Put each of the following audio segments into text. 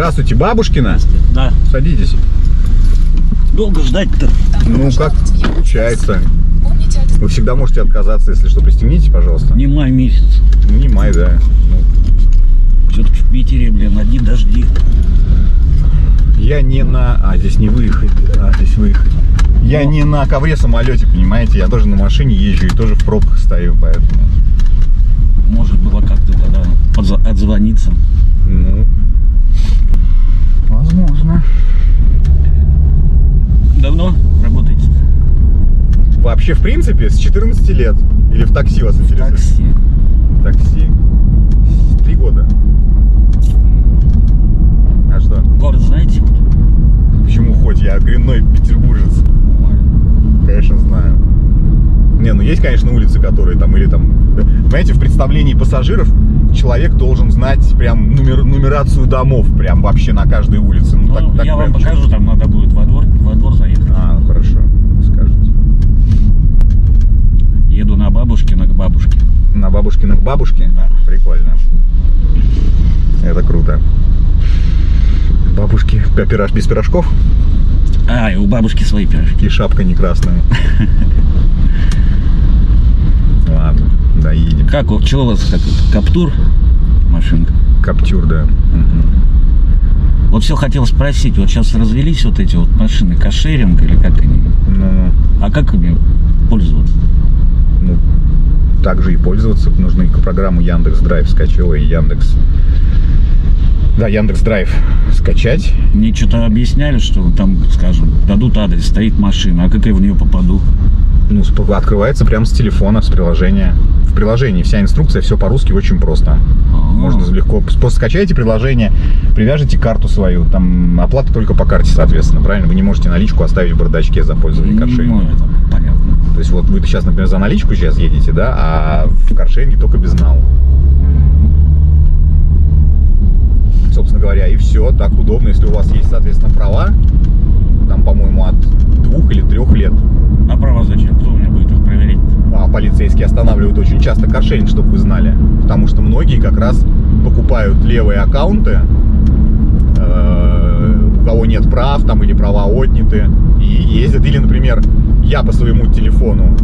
Здравствуйте, Бабушкина? Да. Садитесь. Долго ждать-то? Ну, как получается. Вы всегда можете отказаться, если что. Пристегните, пожалуйста. Не май месяц. Ну, не май, да. Ну. Все-таки в Питере, блин, одни дожди. Я не на... А, здесь не выехать. А, здесь выехать. Я не на ковре-самолете, понимаете? Я тоже на машине езжу и тоже в пробках стою, поэтому... Может было как-то тогда отзвониться. Ну, возможно. Давно работаете? Вообще, в принципе, с 14 лет. Или в такси вас интересует? Такси. Такси. 3 года. А что? Город знаете? Почему хоть? Я коренной петербуржец. Конечно, знаю. Не, ну есть, конечно, улицы, которые там, или там, понимаете, в представлении пассажиров человек должен знать прям нумерацию домов, прям вообще на каждой улице. Ну, Ну, так я вам прям покажу, там надо будет во двор заехать. А, ну хорошо, скажете. Еду на Бабушкина к бабушке. На Бабушкина к бабушке? Да. Прикольно. Это круто. Бабушки, пирож без пирожков? А, и у бабушки свои пирожки. И шапка не красная. Ладно, доедем. Как, что у вас, как это, Каптур машинка? Каптюр, да. Вот все хотел спросить, вот сейчас развелись вот эти вот машины, кошеринг или как они? Ну, А как ими пользоваться? ну, также и пользоваться. Нужно программу Яндекс.Драйв скачивать и Яндекс. Да, Яндекс.Драйв скачать. Мне что-то объясняли, что там, скажем, дадут адрес, стоит машина, а как я в нее попаду? Ну, открывается прямо с телефона, с приложения. В приложении вся инструкция, все по-русски, очень просто. Можно легко. Просто скачайте приложение, привяжите карту свою. Там оплата только по карте, соответственно, правильно? Вы не можете наличку оставить в бардачке за пользование каршерингом. Ну, это понятно. То есть вот вы сейчас, например, за наличку сейчас едете, да, а в каршеринге только без нау. Собственно говоря, и все. Так удобно, если у вас есть, соответственно, права. Там, по-моему, от 2 или 3 лет. А права зачем? Кто у меня будет их проверять? А полицейские останавливают очень часто каршеринг, чтобы вы знали. Потому что многие как раз покупают левые аккаунты, у кого нет прав там или права отняты, и ездят. Или, например, я по своему телефону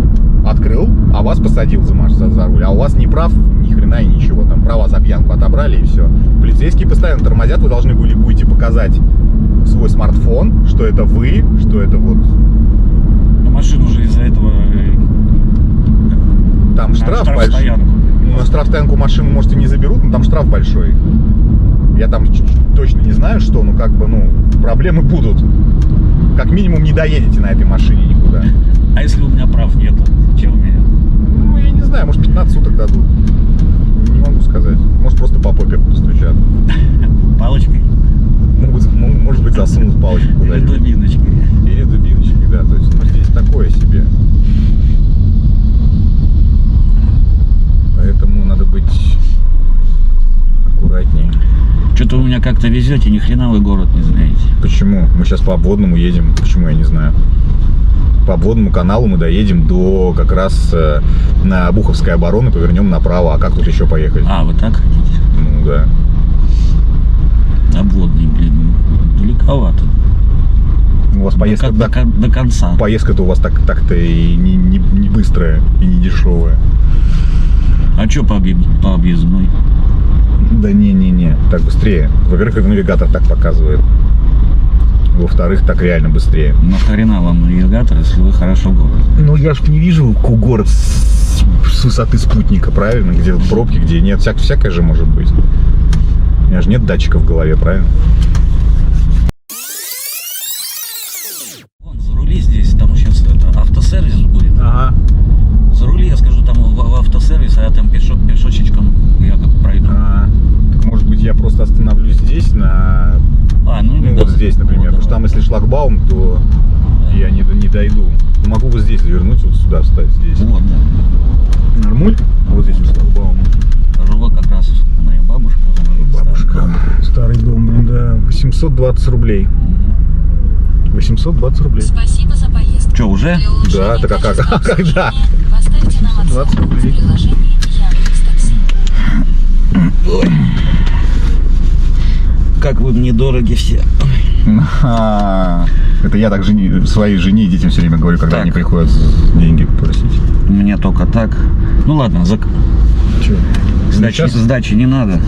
открыл, а вас посадил за руль, а у вас ни прав, ни хрена и ничего. Там права за пьянку отобрали и все. Полицейские постоянно тормозят, вы должны будете показать свой смартфон, что это вы, что это вот... Но машину же из-за этого... Там штраф большой. Ну, на штрафстоянку машину, может, и не заберут, но там штраф большой. Я там точно не знаю, что, но как бы, ну, проблемы будут. Как минимум не доедете на этой машине никуда. А если у меня прав нет? Чем у меня? Ну, я не знаю, может, 15 суток дадут. Не могу сказать. Может, просто по попе постучат. Палочкой? Может быть, засунут палочку Или куда-нибудь. дубиночкой? Или дубиночкой, да. То есть, ну, здесь такое себе. Поэтому надо быть аккуратнее. Что-то вы меня как-то везете, ни хрена вы город не знаете. Почему? Мы сейчас по обводному едем. Почему, я не знаю. По обводному каналу мы доедем до как раз на Обуховской обороны, повернем направо. А как тут еще поехать? А, вы так хотите? Ну да. Обводный, блин, далековато. У вас поездка до конца. Поездка-то у вас так-то и не быстрая, и не дешевая. А что по объездной? Да не, так быстрее. Во-первых, навигатор так показывает. Во-вторых, так реально быстрее. Нахрена вам навигатор, если вы хорошо город? Ну я ж не вижу город с высоты спутника, правильно? Где пробки, где нет. Всякое же может быть. У меня же нет датчиков в голове, правильно? Вон, зарули здесь, там сейчас автосервис будет. Ага. Зарули, я скажу, там в автосервис, а я там пешочечком я как пройду. Так, может быть, я просто остановлюсь здесь ну вот здесь, например. Потому что там, если шлагбаум, то я не дойду. Могу вот здесь завернуть, вот сюда встать здесь. Вот, да. Нормуль? Вот здесь вот шлагбаум. Жила как раз моя бабушка. Бабушка. Старый дом, да. 820 рублей. 820 рублей. Спасибо за поездку. Что, уже? Да, так а когда? Поставьте нам 820 рублей. в приложении Яндекс.Такси. Ой. как вы мне дороги все. Это я так своей жене и детям все время говорю, когда Так. они приходят деньги просить. У меня только так. Ну ладно, Че? сдачи не надо.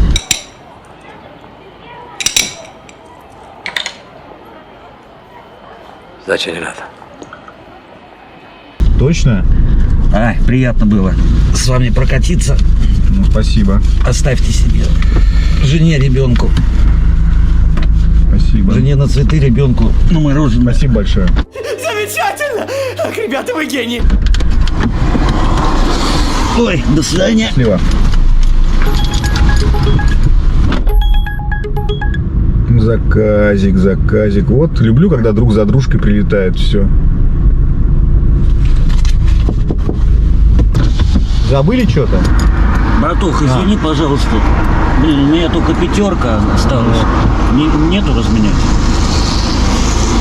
Сдачи не надо. Точно? Ай, приятно было с вами прокатиться. Ну, спасибо. Оставьте себе. Жене, ребенку. Спасибо. Жене на цветы, ребенку на мороженое. Спасибо большое. Замечательно! Ах, ребята, вы гении! Ой, до свидания. Слева. Заказик. Вот, люблю, когда друг за дружкой прилетает все. Забыли что-то? Братух, извини, пожалуйста. Блин, у меня только 5 осталась. Нету разменять.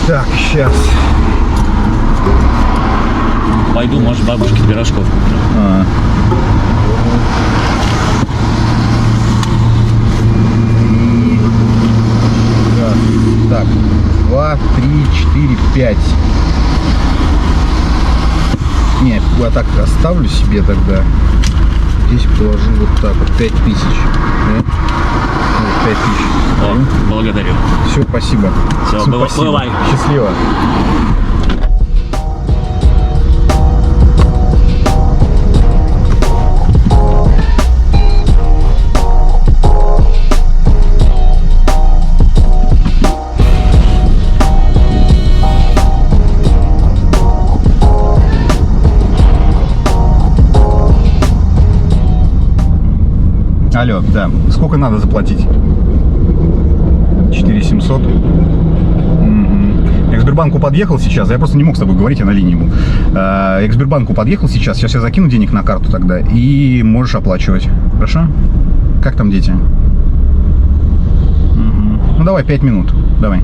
Так, сейчас. Пойду, может, бабушке пирожков куплю. Так, 2, 3, 4, 5. Не, я так оставлю себе тогда. Здесь положу вот так вот 5000. Вот 5000. О, благодарю. Все, спасибо. Всё, Спасибо. бывай. Счастливо. Алло, да. Сколько надо заплатить? 4700. Я к Сбербанку подъехал сейчас. Я просто не мог с тобой говорить, я на линии был. Я к Сбербанку подъехал сейчас. Сейчас я закину денег на карту тогда. И можешь оплачивать. Хорошо? Как там дети? Ну давай, 5 минут. Давай.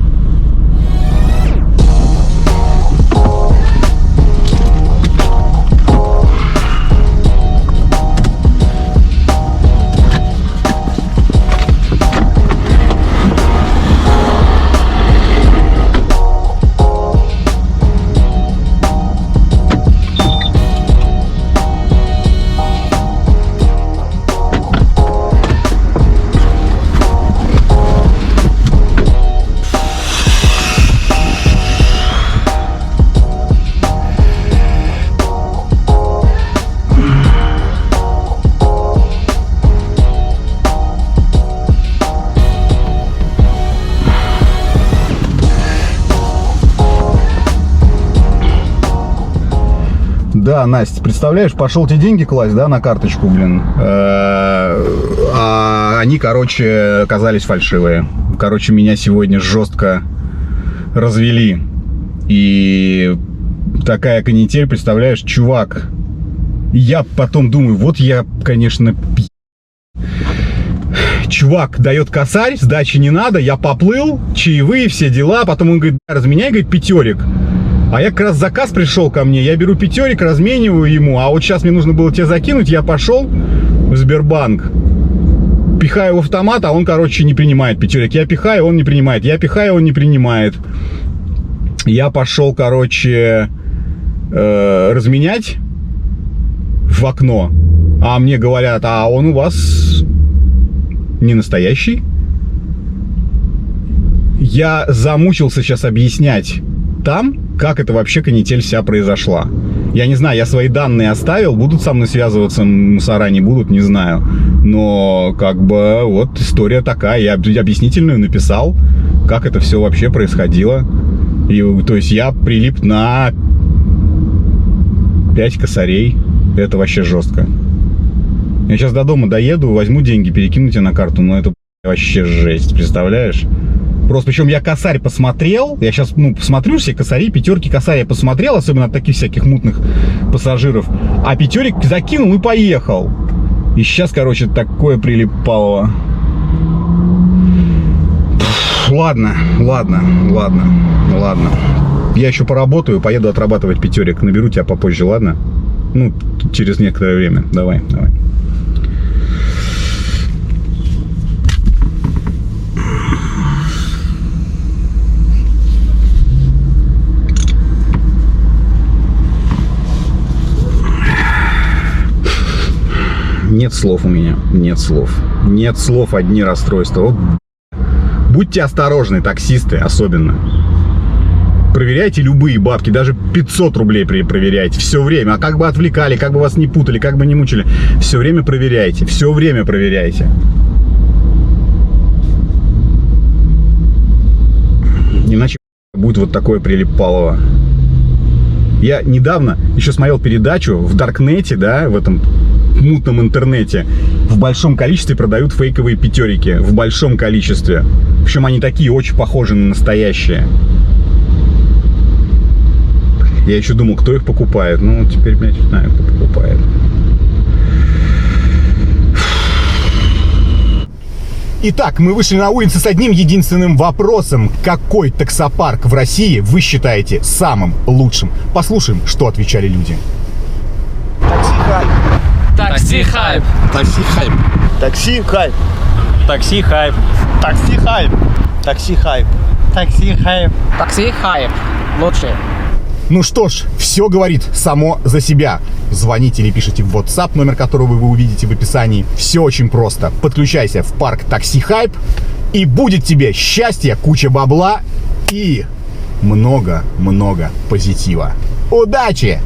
Да, Настя, представляешь, пошел тебе деньги класть, да, на карточку, блин. А они, короче, оказались фальшивые. Короче, меня сегодня жестко развели. И такая канитель, представляешь, чувак. Я потом думаю, вот я, конечно, чувак дает косарь, сдачи не надо, я поплыл, чаевые, все дела. Потом он говорит, разменяй, говорит, 5. А я как раз заказ пришел ко мне, я беру 5, размениваю ему, а вот сейчас мне нужно было тебе закинуть, я пошел в Сбербанк, пихаю в автомат, а он, короче, не принимает 5. Я пихаю, он не принимает, я пихаю, он не принимает. Я пошел, короче, разменять в окно, а мне говорят, а он у вас не настоящий. Я замучился сейчас объяснять там, как это вообще канитель вся произошла. Я не знаю, я свои данные оставил, будут со мной связываться мусора, не будут, не знаю. Но, как бы, вот история такая. Я объяснительную написал, как это все вообще происходило. И, то есть, я прилип на 5 косарей. Это вообще жестко. Я сейчас до дома доеду, возьму деньги, перекину тебе на карту, но это вообще жесть, представляешь? Просто, причем я косарь посмотрел, я сейчас, посмотрю все косари, 5 косарь я посмотрел, особенно от таких всяких мутных пассажиров, а 5 закинул и поехал. И сейчас, короче, такое прилипало. Ладно. Я еще поработаю, поеду отрабатывать 5. Наберу тебя попозже, ладно? Через некоторое время. Давай. Нет слов у меня, нет слов. Нет слов, одни расстройства. Вот, будьте осторожны, таксисты особенно. Проверяйте любые бабки, даже 500 рублей проверяйте все время. А как бы отвлекали, как бы вас не путали, как бы не мучили, все время проверяйте, все время проверяйте. Иначе будет вот такое прилипалово. Я недавно еще смотрел передачу в Даркнете, да, в этом мутном интернете. В большом количестве продают фейковые пятерики. В большом количестве. Причем они такие очень похожи на настоящие. Я еще думал, кто их покупает. Ну, теперь, блядь, не знаю, кто покупает. Итак, мы вышли на улицу с одним единственным вопросом. Какой таксопарк в России вы считаете самым лучшим? Послушаем, что отвечали люди. Такси хайп. Такси хайп. Такси хайп. Такси хайп. Такси хайп. Такси хайп. Такси хайп. Такси хайп. Лучший. Ну что ж, все говорит само за себя. Звоните или пишите в WhatsApp, номер которого вы увидите в описании. Все очень просто. Подключайся в парк Такси Хайп, и будет тебе счастье, куча бабла и много-много позитива. Удачи!